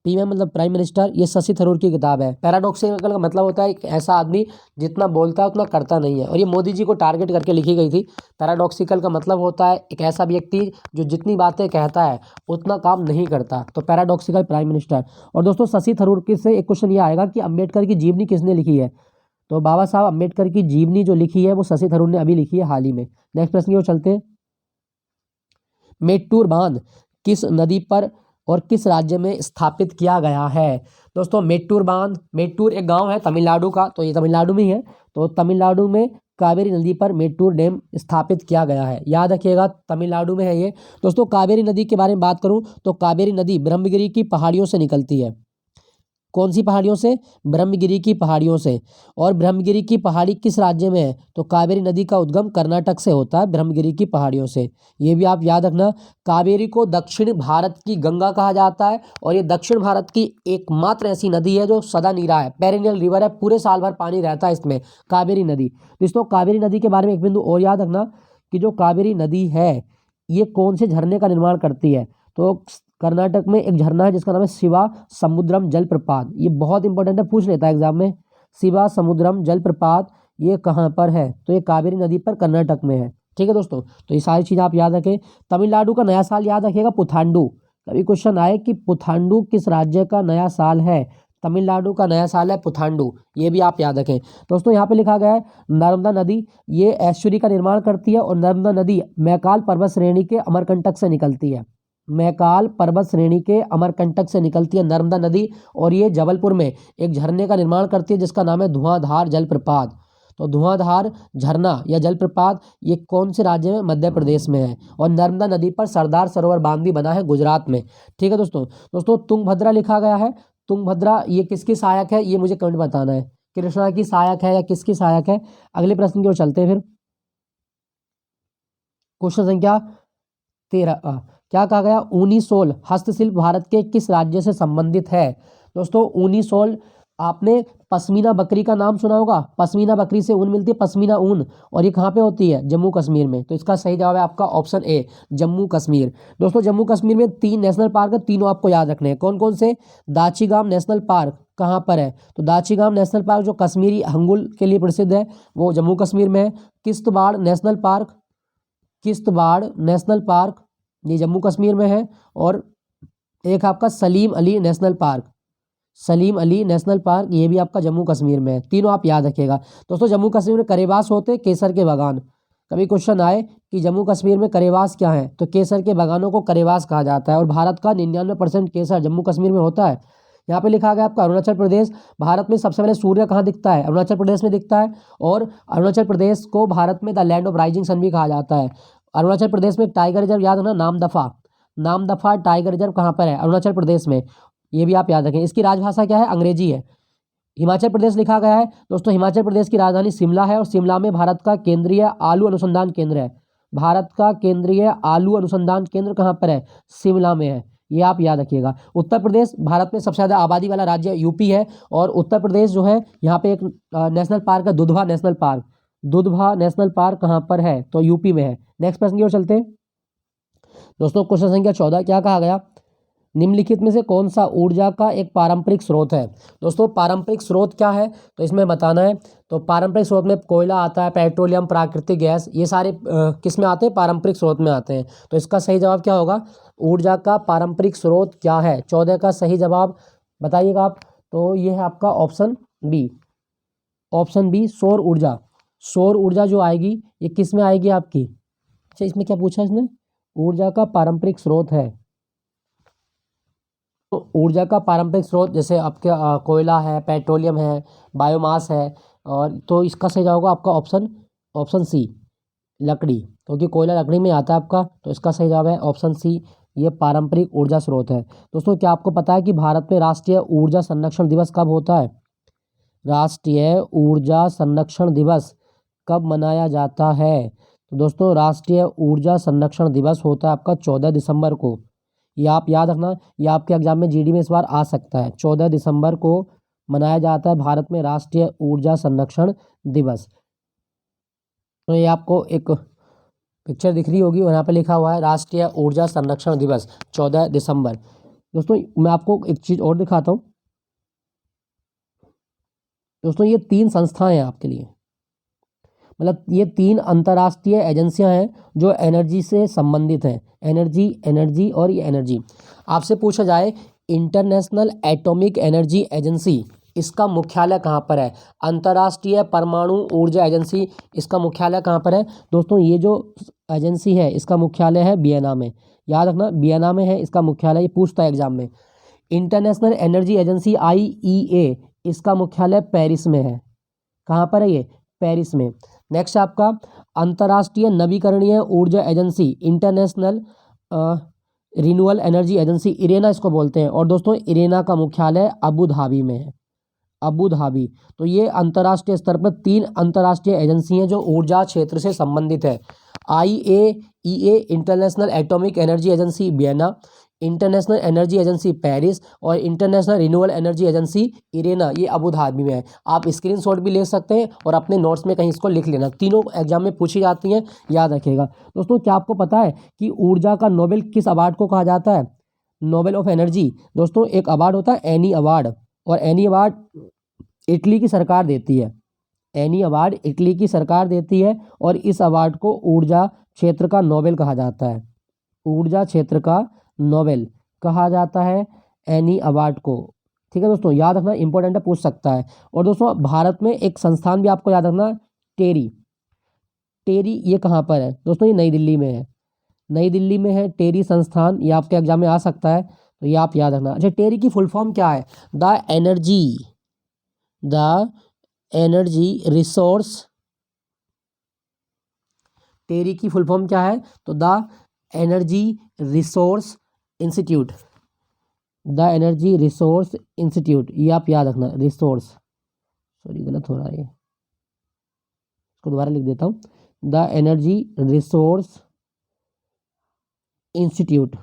पीएम मतलब प्राइम मिनिस्टर, ये शशि थरूर की किताब है। पैराडॉक्सिकल का मतलब होता है एक ऐसा आदमी जितना बोलता है उतना करता नहीं है, और ये मोदी जी को टारगेट करके लिखी गई थी। पैराडॉक्सिकल का मतलब होता है एक ऐसा व्यक्ति जो जितनी बातें कहता है उतना काम नहीं करता, तो पैराडॉक्सिकल प्राइम मिनिस्टर। और दोस्तों शशि थरूर के से एक क्वेश्चन ये आएगा कि अम्बेडकर की जीवनी किसने लिखी है? तो बाबा साहब अम्बेडकर की जीवनी जो लिखी है वो शशि थरूर ने अभी लिखी है हाल ही में। नेक्स्ट प्रश्न की ओर चलते हैं। मेट्टूर बांध किस नदी पर और किस राज्य में स्थापित किया गया है? दोस्तों मेट्टूर बांध, मेट्टूर एक गांव है तमिलनाडु का, तो ये तमिलनाडु में ही है। तो तमिलनाडु में कावेरी नदी पर मेट्टूर डैम स्थापित किया गया है, याद रखिएगा तमिलनाडु में है ये। दोस्तों कावेरी नदी के बारे में बात करूं तो कावेरी नदी ब्रह्मगिरी की पहाड़ियों से निकलती है। कौन सी पहाड़ियों से? ब्रह्मगिरी की पहाड़ियों से। और ब्रह्मगिरी की पहाड़ी किस राज्य में है? तो कावेरी नदी का उद्गम कर्नाटक से होता है, ब्रह्मगिरी की पहाड़ियों से, ये भी आप याद रखना। कावेरी को दक्षिण भारत की गंगा कहा जाता है, और ये दक्षिण भारत की एकमात्र ऐसी नदी है जो सदा नीरा है, पेरिनियल रिवर है, पूरे साल भर पानी रहता है इसमें, कावेरी नदी। दोस्तों कावेरी नदी के बारे में एक बिंदु और याद रखना कि जो कावेरी नदी है ये कौन से झरने का निर्माण करती है? तो कर्नाटक में एक झरना है जिसका नाम है शिवा समुद्रम जलप्रपात, ये बहुत इंपॉर्टेंट है, पूछ लेता है एग्जाम में। शिवा समुद्रम जलप्रपात ये कहाँ पर है? तो ये कावेरी नदी पर कर्नाटक में है, ठीक है दोस्तों। तो ये सारी चीज़ आप याद रखें। तमिलनाडु का नया साल याद रखिएगा पुथांडु, कभी क्वेश्चन आए कि पुथांडु किस राज्य का नया साल है? तमिलनाडु का नया साल है पुथांडु, ये भी आप याद रखें। दोस्तों यहाँ पे लिखा गया है नर्मदा नदी ये एस्चुरी का निर्माण करती है, और नर्मदा नदी मैकाल पर्वत श्रेणी के अमरकंटक से निकलती है, मैकाल पर्वत श्रेणी के अमरकंटक से निकलती है नर्मदा नदी, और ये जबलपुर में एक झरने का निर्माण करती है जिसका नाम है धुआंधार जलप्रपात। तो धुआंधार झरना या जलप्रपात ये कौन से राज्य में? मध्य प्रदेश में है। और नर्मदा नदी पर सरदार सरोवर बांध भी बना है गुजरात में, ठीक है दोस्तों। दोस्तों तुंगभद्रा लिखा गया है, तुंगभद्रा ये किसकी सहायक है? ये मुझे कमेंट बताना है, कृष्णा की सहायक है या किसकी सहायक है? अगले प्रश्न की ओर चलते हैं फिर। क्वेश्चन संख्या क्या कहा गया, ऊनी सोल हस्तशिल्प भारत के किस राज्य से संबंधित है। दोस्तों ऊनी सोल, आपने पश्मीना बकरी का नाम सुना होगा, पश्मीना बकरी से ऊन मिलती है, पश्मीना ऊन, और ये कहाँ पे होती है, जम्मू कश्मीर में। तो इसका सही जवाब है आपका ऑप्शन ए, जम्मू कश्मीर। दोस्तों जम्मू कश्मीर में 3 नेशनल पार्क है, तीनों आपको याद रखने हैं। कौन कौन से, दाचीगाम नेशनल पार्क कहाँ पर है, तो दाचीगाम नेशनल पार्क जो कश्मीरी हंगुल के लिए प्रसिद्ध है वो जम्मू कश्मीर में है। Kishtwar national park, Kishtwar national park ये जम्मू कश्मीर में है। और एक आपका Salim Ali national park, Salim Ali national park ये भी आपका जम्मू कश्मीर में है। तीनों आप याद रखिएगा। दोस्तों जम्मू कश्मीर में करेवास होते हैं केसर के बागान। कभी क्वेश्चन आए कि जम्मू कश्मीर में करेवास क्या है, तो केसर के बागानों को करेवास कहा जाता है। और भारत का 99% केसर जम्मू कश्मीर में होता है। यहाँ पे लिखा गया आपका अरुणाचल प्रदेश, भारत में सबसे पहले सूर्य कहाँ दिखता है, अरुणाचल प्रदेश में दिखता है। और अरुणाचल प्रदेश को भारत में the land of rising sun भी कहा जाता है। अरुणाचल प्रदेश में एक टाइगर रिजर्व याद होना, नामदफा, नामदफा टाइगर रिजर्व कहाँ पर है, अरुणाचल प्रदेश में। ये भी आप याद रखें। इसकी राजभाषा क्या है, अंग्रेजी है। हिमाचल प्रदेश लिखा गया है। दोस्तों हिमाचल प्रदेश की राजधानी शिमला है, और शिमला में भारत का केंद्रीय आलू अनुसंधान केंद्र है। भारत का केंद्रीय आलू अनुसंधान केंद्र कहाँ पर है, शिमला में है। ये आप याद रखिएगा। उत्तर प्रदेश भारत में सबसे ज़्यादा आबादी वाला राज्य यूपी है, और उत्तर प्रदेश जो है यहाँ पे एक नेशनल पार्क है, Dudhwa national park. Dudhwa national park कहाँ पर है, तो यूपी में है। नेक्स्ट प्रश्न की ओर चलते हैं। दोस्तों क्वेश्चन संख्या 14 क्या कहा गया, निम्नलिखित में से कौन सा ऊर्जा का एक पारंपरिक स्रोत है। दोस्तों पारंपरिक स्रोत क्या है, तो इसमें बताना है। तो पारंपरिक स्रोत में कोयला आता है, पेट्रोलियम, प्राकृतिक गैस, ये सारे किस में आते हैं, पारंपरिक स्रोत में आते हैं। तो इसका सही जवाब क्या होगा, ऊर्जा का पारंपरिक स्रोत क्या है, 14 का सही जवाब बताइएगा आप। तो ये है आपका ऑप्शन बी, ऑप्शन बी सौर ऊर्जा। सौर ऊर्जा जो आएगी ये किस में आएगी आपकी, अच्छा इसमें क्या पूछा इसने, ऊर्जा का पारंपरिक स्रोत है। तो ऊर्जा का पारंपरिक स्रोत जैसे आपके कोयला है, पेट्रोलियम है, बायोमास है, और तो इसका सही जवाब होगा आपका ऑप्शन, ऑप्शन सी लकड़ी, क्योंकि कोयला लकड़ी में आता है आपका। तो इसका सही जवाब है ऑप्शन सी, ये पारंपरिक ऊर्जा स्रोत है। दोस्तों क्या आपको पता है कि भारत में राष्ट्रीय ऊर्जा संरक्षण दिवस कब होता है, राष्ट्रीय ऊर्जा संरक्षण दिवस कब मनाया जाता है। तो दोस्तों राष्ट्रीय ऊर्जा संरक्षण दिवस होता है आपका 14 दिसंबर को। ये आप याद रखना, ये आपके एग्जाम में जीडी में इस बार आ सकता है। 14 दिसंबर को मनाया जाता है भारत में राष्ट्रीय ऊर्जा संरक्षण दिवस। तो ये आपको एक पिक्चर दिख रही होगी और यहाँ पे लिखा हुआ है राष्ट्रीय ऊर्जा संरक्षण दिवस 14 दिसंबर। दोस्तों मैं आपको एक चीज़ और दिखाता हूँ। दोस्तों ये 3 संस्थाएं हैं आपके लिए, मतलब ये 3 अंतर्राष्ट्रीय एजेंसियां हैं जो एनर्जी से संबंधित हैं। एनर्जी, एनर्जी और ये एनर्जी। आपसे पूछा जाए इंटरनेशनल एटॉमिक एनर्जी एजेंसी, इसका मुख्यालय कहाँ पर है, अंतर्राष्ट्रीय परमाणु ऊर्जा एजेंसी, इसका मुख्यालय कहाँ पर है। दोस्तों ये जो एजेंसी है इसका मुख्यालय है वियना में, याद रखना वियना में है इसका मुख्यालय, ये पूछता है एग्जाम में। इंटरनेशनल एनर्जी एजेंसी IEA, इसका मुख्यालय पेरिस में है। कहाँ पर है ये, पेरिस में। नेक्स्ट आपका अंतर्राष्ट्रीय नवीकरणीय ऊर्जा agency, international Renewable Energy Agency, Irena इसको बोलते हैं। और दोस्तों इरेना का मुख्यालय अबू धाबी में है, अबू धाबी। तो ये अंतर्राष्ट्रीय स्तर पर 3 अंतर्राष्ट्रीय एजेंसी हैं जो ऊर्जा क्षेत्र से संबंधित है। IAEA International Atomic Energy Agency Vienna, International Energy Agency Paris, और International Renewable Energy Agency IRENA, ये अबू धाबी में है। आप स्क्रीनशॉट भी ले सकते हैं और अपने नोट्स में कहीं इसको लिख लेना, तीनों एग्जाम में पूछी जाती हैं, याद रखिएगा। दोस्तों क्या आपको पता है कि ऊर्जा का नोबेल किस अवार्ड को कहा जाता है, नोबेल ऑफ एनर्जी। दोस्तों एक अवार्ड होता है एनी अवार्ड, और एनी अवार्ड इटली की सरकार देती है। एनी अवार्ड इटली की सरकार देती है, और इस अवार्ड को ऊर्जा क्षेत्र का नोबेल कहा जाता है। ऊर्जा क्षेत्र का नोबेल कहा जाता है एनी अवार्ड को। ठीक है दोस्तों, याद रखना, इंपॉर्टेंट है, पूछ सकता है। और दोस्तों भारत में एक संस्थान भी आपको याद रखना, टेरी। टेरी ये कहाँ पर है दोस्तों, ये नई दिल्ली में है, नई दिल्ली में है टेरी संस्थान, ये आपके एग्जाम में आ सकता है, तो ये आप याद रखना। अच्छा टेरी की फुल फॉर्म क्या है, द एनर्जी रिसोर्स, टेरी की फुल फॉर्म क्या है, तो the Energy Resource Institute, the Energy Resource institute, ये आप याद रखना, रिसोर्स, सॉरी गलत हो रहा है, इसको दोबारा लिख देता हूँ, the Energy Resource Institute,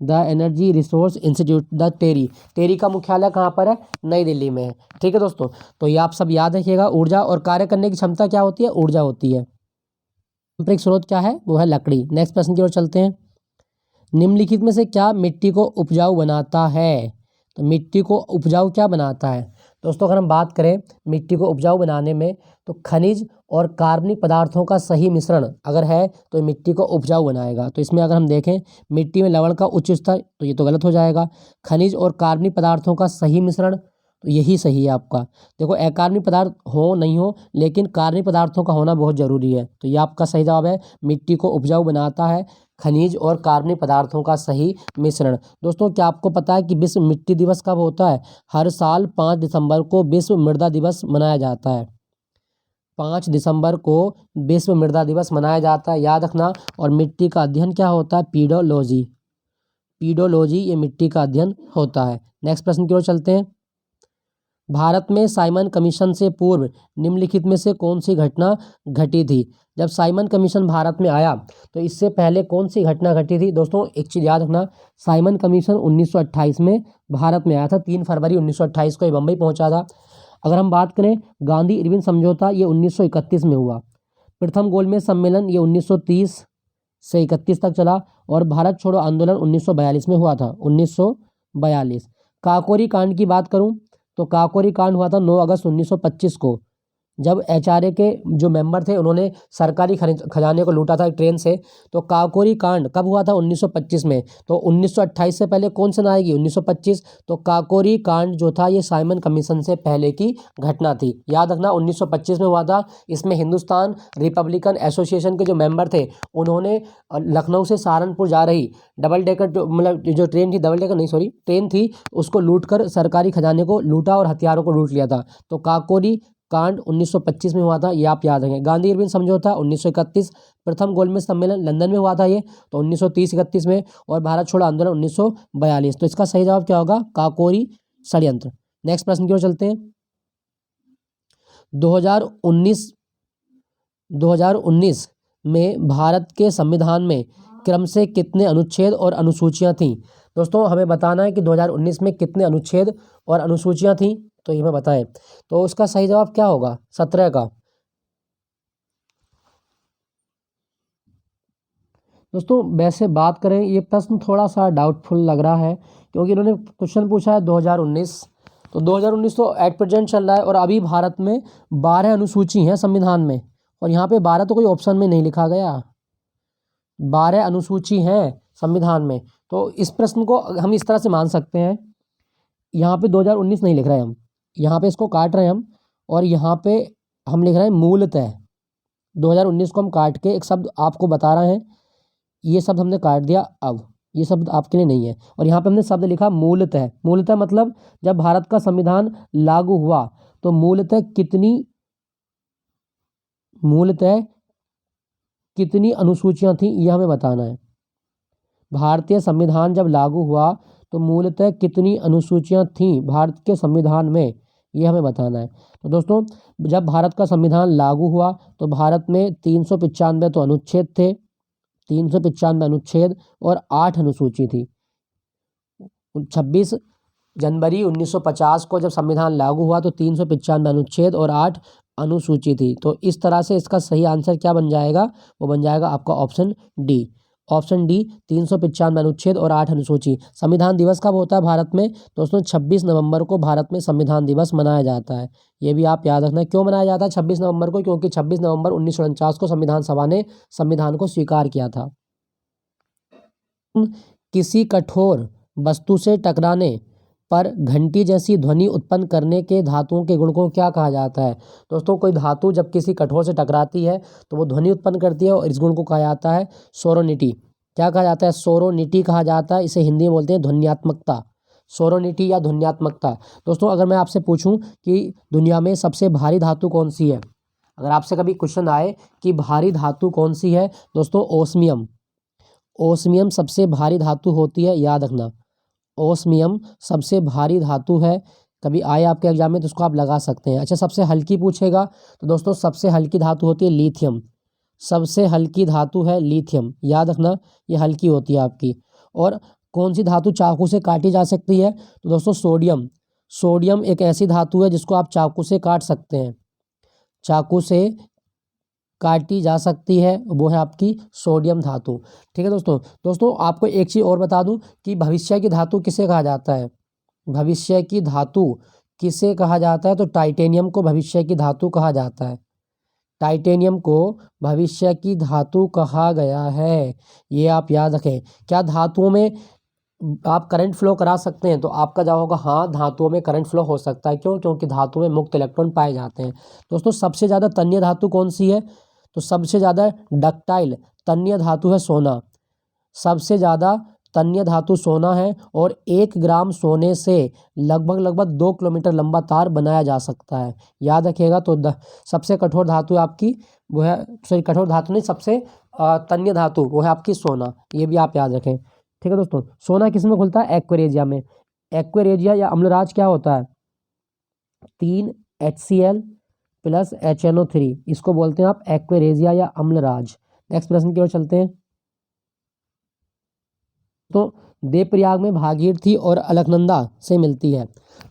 the Energy Resource Institute, the TERI. TERI का मुख्यालय कहाँ पर है? नई दिल्ली में है। ठीक है दोस्तों, तो ये आप सब याद रखिएगा। ऊर्जा और कार्य करने की क्षमता क्या होती है? ऊर्जा होती है। पारंपरिक स्रोत क्या है? वो है लकड़ी। नेक्स्ट प्रश्न की ओर चलते हैं। निम्नलिखित में से क्या मिट्टी को उपजाऊ बनाता है? तो मिट्टी को उपजाऊ क्या बनाता है? दोस्तों अगर हम बात करें मिट्टी को उपजाऊ बनाने में, तो खनिज और कार्बनिक पदार्थों का सही मिश्रण अगर है तो ये मिट्टी को उपजाऊ बनाएगा। तो इसमें अगर हम देखें मिट्टी में लवण का उच्च स्तर, तो ये तो गलत हो जाएगा। खनिज और कार्बनिक पदार्थों का सही मिश्रण, तो यही सही है आपका। देखो अकार्बनिक पदार्थ हो नहीं हो, लेकिन कार्बनिक पदार्थों का होना बहुत ज़रूरी है। तो ये आपका सही जवाब है। मिट्टी को उपजाऊ बनाता है खनिज और कार्बनिक पदार्थों का सही मिश्रण। दोस्तों क्या आपको पता है कि विश्व मिट्टी दिवस कब होता है? हर साल 5 दिसंबर को विश्व मृदा दिवस मनाया जाता है। 5 दिसंबर को विश्व मृदा दिवस मनाया जाता है, याद रखना। और मिट्टी का अध्ययन क्या होता है? पीडोलॉजी। पीडोलॉजी ये मिट्टी का अध्ययन होता है। नेक्स्ट प्रश्न की ओर चलते हैं। भारत में साइमन कमीशन से पूर्व निम्नलिखित में से कौन सी घटना घटी थी? जब साइमन कमीशन भारत में आया तो इससे पहले कौन सी घटना घटी थी? दोस्तों एक चीज़ याद रखना, साइमन कमीशन 1928 में भारत में आया था। 3 फरवरी 1928 को ये बम्बई पहुंचा था। अगर हम बात करें गांधी इरविन समझौता, ये 1931 में हुआ। प्रथम गोलमेज सम्मेलन ये 1930 से 31 तक चला। और भारत छोड़ो आंदोलन 1942 में हुआ था, 1942। काकोरी कांड की बात करूं तो काकोरी कांड हुआ था 9 अगस्त 1925 को, जब एचआरए के जो मेंबर थे उन्होंने सरकारी खजाने को लूटा था ट्रेन से। तो काकोरी कांड कब हुआ था? 1925 में। तो 1928 से पहले कौन सन आएगी? 1925। तो काकोरी कांड जो था ये साइमन कमीशन से पहले की घटना थी, याद रखना। 1925 में हुआ था। इसमें हिंदुस्तान रिपब्लिकन एसोसिएशन के जो मेंबर थे उन्होंने लखनऊ से सहारनपुर जा रही डबल डेकर मतलब जो ट्रेन थी, डबल डेकर नहीं सॉरी ट्रेन थी, उसको लूट कर सरकारी खजाने को लूटा और हथियारों को लूट लिया था। तो काकोरी कांड 1925 में हुआ था, ये आप याद रखें। गांधी इरविन समझौता 1931। प्रथम गोलमेज सम्मेलन लंदन में हुआ था ये, तो 1930-31 में। और भारत छोड़ो आंदोलन 1942। तो इसका सही जवाब क्या होगा? काकोरी षड्यंत्र। नेक्स्ट प्रश्न की ओर चलते हैं। 2019 में भारत के संविधान में क्रम से कितने अनुच्छेद और अनुसूचियां थीं? दोस्तों हमें बताना है कि 2019 में कितने अनुच्छेद और अनुसूचियां थीं, तो ये हमें बताएं। तो उसका सही जवाब क्या होगा? 17 का। दोस्तों वैसे बात करें ये प्रश्न थोड़ा सा डाउटफुल लग रहा है, क्योंकि इन्होंने क्वेश्चन पूछा है 2019, तो 2019 तो एट प्रेजेंट चल रहा है। और अभी भारत में 12 अनुसूची हैं संविधान में, और यहाँ पे 12 तो कोई ऑप्शन में नहीं लिखा गया, 12 अनुसूची हैं संविधान में। तो इस प्रश्न को हम इस तरह से मान सकते हैं, यहाँ पे 2019 नहीं लिख रहे हम, यहाँ पे इसको काट रहे हैं हम, और यहाँ पे हम लिख रहे हैं मूलतः। 2019 को हम काट के एक शब्द आपको बता रहे हैं, ये शब्द हमने काट दिया, अब ये शब्द आपके लिए नहीं है। और यहाँ पे हमने शब्द लिखा मूलतः। मूलतः मतलब जब भारत का संविधान लागू हुआ तो मूलतः कितनी अनुसूचियां थी, ये हमें बताना है। भारतीय संविधान जब लागू हुआ तो मूलतः कितनी अनुसूचियां थीं भारत के संविधान में, ये हमें बताना है। तो दोस्तों जब भारत का संविधान लागू हुआ तो भारत में 395 तो अनुच्छेद थे, 395 अनुच्छेद और 8 अनुसूची थी। 26 जनवरी 1950 को जब संविधान लागू हुआ तो 395 अनुच्छेद और 8 अनुसूची थी। तो इस तरह से इसका सही आंसर क्या बन जाएगा? वो बन जाएगा आपका ऑप्शन डी। ऑप्शन डी 395 अनुच्छेद और 8 अनुसूची। संविधान दिवस कब होता है भारत में? दोस्तों 26 नवंबर को भारत में संविधान दिवस मनाया जाता है। ये भी आप याद रखना। क्यों मनाया जाता है 26 नवंबर को? क्योंकि 26 नवंबर 1949 को संविधान सभा ने संविधान को स्वीकार किया था। किसी कठोर वस्तु से टकराने पर घंटी जैसी ध्वनि उत्पन्न करने के धातुओं के गुण को क्या कहा जाता है? दोस्तों कोई धातु जब किसी कठोर से टकराती है तो वो ध्वनि उत्पन्न करती है, और इस गुण को कहा जाता है सोरोनिटी। क्या कहा जाता है? सोरोनिटी कहा जाता है। इसे हिंदी में बोलते हैं ध्वन्यात्मकता। सोरोनिटी या ध्वन्यात्मकता। दोस्तों अगर मैं आपसे पूछूं कि दुनिया में सबसे भारी धातु कौन सी है, अगर आपसे कभी क्वेश्चन आए कि भारी धातु कौन सी है, दोस्तों ओस्मियम। ओस्मियम सबसे भारी धातु होती है, याद रखना। ओस्मियम सबसे भारी धातु है। कभी आए आपके एग्जाम में तो उसको आप लगा सकते हैं। अच्छा सबसे हल्की पूछेगा तो दोस्तों सबसे हल्की धातु होती है लिथियम। सबसे हल्की धातु है लिथियम, याद रखना ये हल्की होती है आपकी। और कौन सी धातु चाकू से काटी जा सकती है? तो दोस्तों सोडियम। सोडियम एक ऐसी धातु है जिसको आप चाकू से काट सकते हैं, चाकू से काटी जा सकती है, वो है आपकी सोडियम धातु। ठीक है दोस्तों आपको एक चीज़ और बता दूं कि भविष्य की धातु किसे कहा जाता है? भविष्य की धातु किसे कहा जाता है? तो टाइटेनियम को भविष्य की धातु कहा जाता है। टाइटेनियम को भविष्य की धातु कहा गया है, ये आप याद रखें। क्या धातुओं में आप करंट फ्लो करा सकते हैं? तो आपका जवाब होगा हाँ, धातुओं में करंट फ्लो हो सकता है। क्यों? क्योंकि धातु में मुक्त इलेक्ट्रॉन पाए जाते हैं। दोस्तों सबसे ज़्यादा तन्य धातु कौन सी है? तो सबसे ज़्यादा डक्टाइल तन्य धातु है सोना। सबसे ज़्यादा तन्य धातु सोना है और 1 ग्राम सोने से लगभग 2 किलोमीटर लंबा तार बनाया जा सकता है, याद रखिएगा। तो सबसे कठोर धातु आपकी वो है, सॉरी कठोर धातु नहीं, सबसे तन्य धातु वो है आपकी सोना, ये भी आप याद रखें। ठीक है दोस्तों, सोना किस में खुलता है? एक्वेरेजिया में। एक्वेरेजिया या अम्लराज क्या होता है? 3 HCl प्लस HNO3, इसको बोलते हैं आप एक्वेरेजिया या अम्लराज। नेक्स्ट प्रश्न की ओर चलते हैं। तो देवप्रयाग में भागीरथी और अलकनंदा से मिलती है।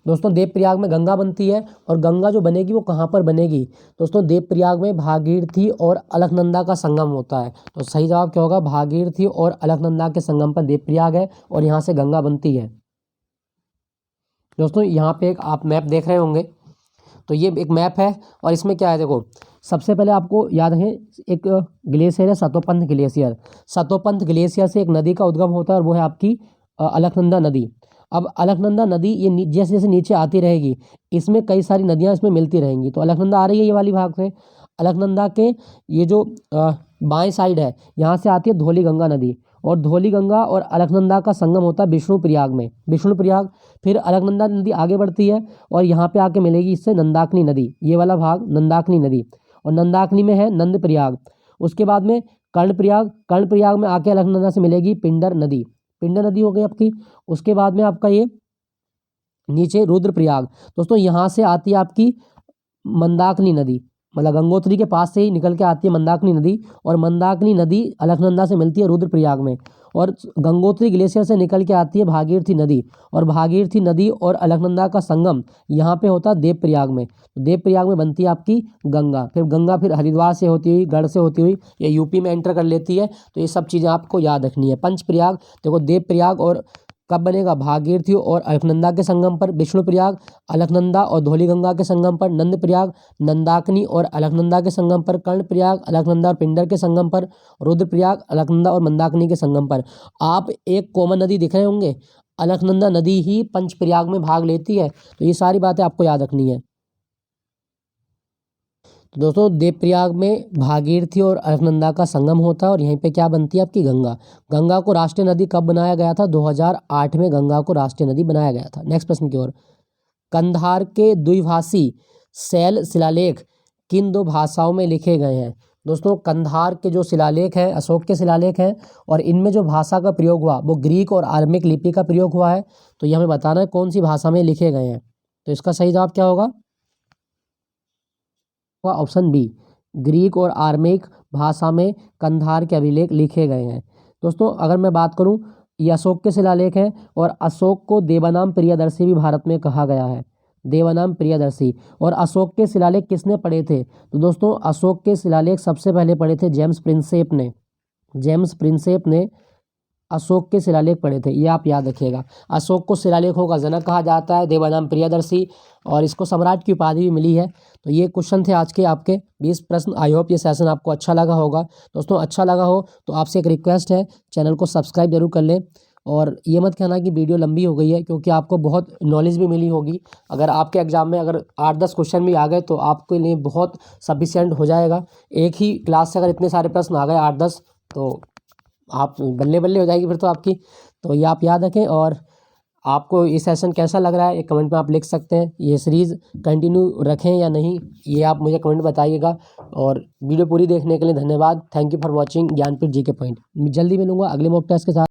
दोस्तों देवप्रयाग में गंगा बनती है और गंगा जो बनेगी वो कहाँ पर बनेगी? दोस्तों देवप्रयाग में भागीरथी और अलकनंदा का संगम होता है। तो सही जवाब क्या होगा? भागीरथी और अलकनंदा के संगम पर देवप्रयाग है और यहाँ से गंगा बनती है। दोस्तों यहाँ पे एक आप मैप देख रहे होंगे, तो ये एक मैप है और इसमें क्या है देखो, सबसे पहले आपको याद है एक ग्लेशियर है सतोपंथ ग्लेशियर। सतोपंथ ग्लेशियर से एक नदी का उद्गम होता है और वो है आपकी अलकनंदा नदी। अब अलकनंदा नदी ये जैसे जैसे नीचे आती रहेगी, इसमें कई सारी नदियाँ इसमें मिलती रहेंगी। तो अलकनंदा आ रही है ये वाली भाग से, अलकनंदा के ये जो बाएं साइड है यहाँ से आती है धौली गंगा नदी, और धौली गंगा और अलकनंदा का संगम होता है विष्णुप्रयाग में, विष्णुप्रयाग। फिर अलकनंदा नदी आगे बढ़ती है और यहाँ पे आके मिलेगी इससे नंदाकिनी नदी, ये वाला भाग नंदाकिनी नदी, और नंदाकिनी में है नंदप्रयाग। उसके बाद में कर्णप्रयाग, कर्णप्रयाग में आके अलकनंदा से मिलेगी पिंडर नदी, पिंडर नदी हो गई आपकी। उसके बाद में आपका ये नीचे रुद्रप्रयाग। दोस्तों यहाँ से आती है आपकी मंदाकिनी नदी, मतलब गंगोत्री के पास से ही निकल के आती है मंदाकिनी नदी, और मंदाकिनी नदी अलकनंदा से मिलती है रुद्रप्रयाग में, और गंगोत्री ग्लेशियर से निकल के आती है भागीरथी नदी, और भागीरथी नदी और अलकनंदा का संगम यहाँ पे होता है देवप्रयाग में। देवप्रयाग में बनती है आपकी गंगा, फिर गंगा फिर हरिद्वार से होती हुई, गढ़ से होती हुई ये यूपी में एंटर कर लेती है। तो ये सब चीज़ें आपको याद रखनी है। पंचप्रयाग देखो, देवप्रयाग और कब बनेगा? भागीरथी और अलकनंदा के संगम पर विष्णुप्रयाग, अलकनंदा और धौलीगंगा के संगम पर नंदप्रयाग, नंदाकिनी और अलकनंदा के संगम पर कर्णप्रयाग, अलकनंदा और पिंडर के संगम पर रुद्रप्रयाग, अलकनंदा और मंदाकिनी के संगम पर। आप एक कॉमन नदी दिख रहे होंगे, अलकनंदा नदी ही पंचप्रयाग में भाग लेती है। तो ये सारी बातें आपको याद रखनी है। तो दोस्तों देवप्रयाग में भागीरथी और अलकनंदा का संगम होता है और यहीं पे क्या बनती है? आपकी गंगा। गंगा को राष्ट्रीय नदी कब बनाया गया था? 2008 में गंगा को राष्ट्रीय नदी बनाया गया था। नेक्स्ट प्रश्न की ओर। कंधार के द्विभाषी शैल शिलालेख किन 2 भाषाओं में लिखे गए हैं? दोस्तों कंधार के जो शिलालेख हैं अशोक के शिलालेख हैं, और इनमें जो भाषा का प्रयोग हुआ वो ग्रीक और आर्मिक लिपि का प्रयोग हुआ है। तो ये हमें बताना है कौन सी भाषा में लिखे गए हैं। तो इसका सही जवाब क्या होगा? ऑप्शन बी, ग्रीक और आर्मेक भाषा में कंधार के अभिलेख लिखे गए हैं। दोस्तों अगर मैं बात करूं, ये अशोक के शिलालेख हैं, और अशोक को देवानाम प्रियदर्शी भी भारत में कहा गया है, देवानाम प्रियदर्शी। और अशोक के शिलालेख किसने पढ़े थे? तो दोस्तों अशोक के शिलालेख सबसे पहले पढ़े थे जेम्स प्रिंसेप ने, जेम्स प्रिंसेप ने अशोक के शिलालेख पढ़े थे, ये आप याद रखिएगा। अशोक को शिलालेखों का जनक कहा जाता है, देवानाम प्रियदर्शी, और इसको सम्राट की उपाधि भी मिली है। तो ये क्वेश्चन थे आज के आपके 20 प्रश्न। आई होप ये सेशन आपको अच्छा लगा होगा। दोस्तों अच्छा लगा हो तो आपसे एक रिक्वेस्ट है, चैनल को सब्सक्राइब जरूर कर लें, और ये मत कहना कि वीडियो लंबी हो गई है, क्योंकि आपको बहुत नॉलेज भी मिली होगी। अगर आपके एग्जाम में अगर 8-10 क्वेश्चन भी आ गए तो आपके लिए बहुत सफिशिएंट हो जाएगा। एक ही क्लास से अगर इतने सारे प्रश्न आ गए 8-10, तो आप बल्ले बल्ले हो जाएगी फिर तो आपकी। तो ये आप याद रखें, और आपको ये सेशन कैसा लग रहा है एक कमेंट में आप लिख सकते हैं। ये सीरीज़ कंटिन्यू रखें या नहीं, ये आप मुझे कमेंट बताइएगा। और वीडियो पूरी देखने के लिए धन्यवाद। Thank you for watching Gyanpeeth ji के पॉइंट। जल्दी मिलूंगा अगले मॉक टेस्ट के साथ।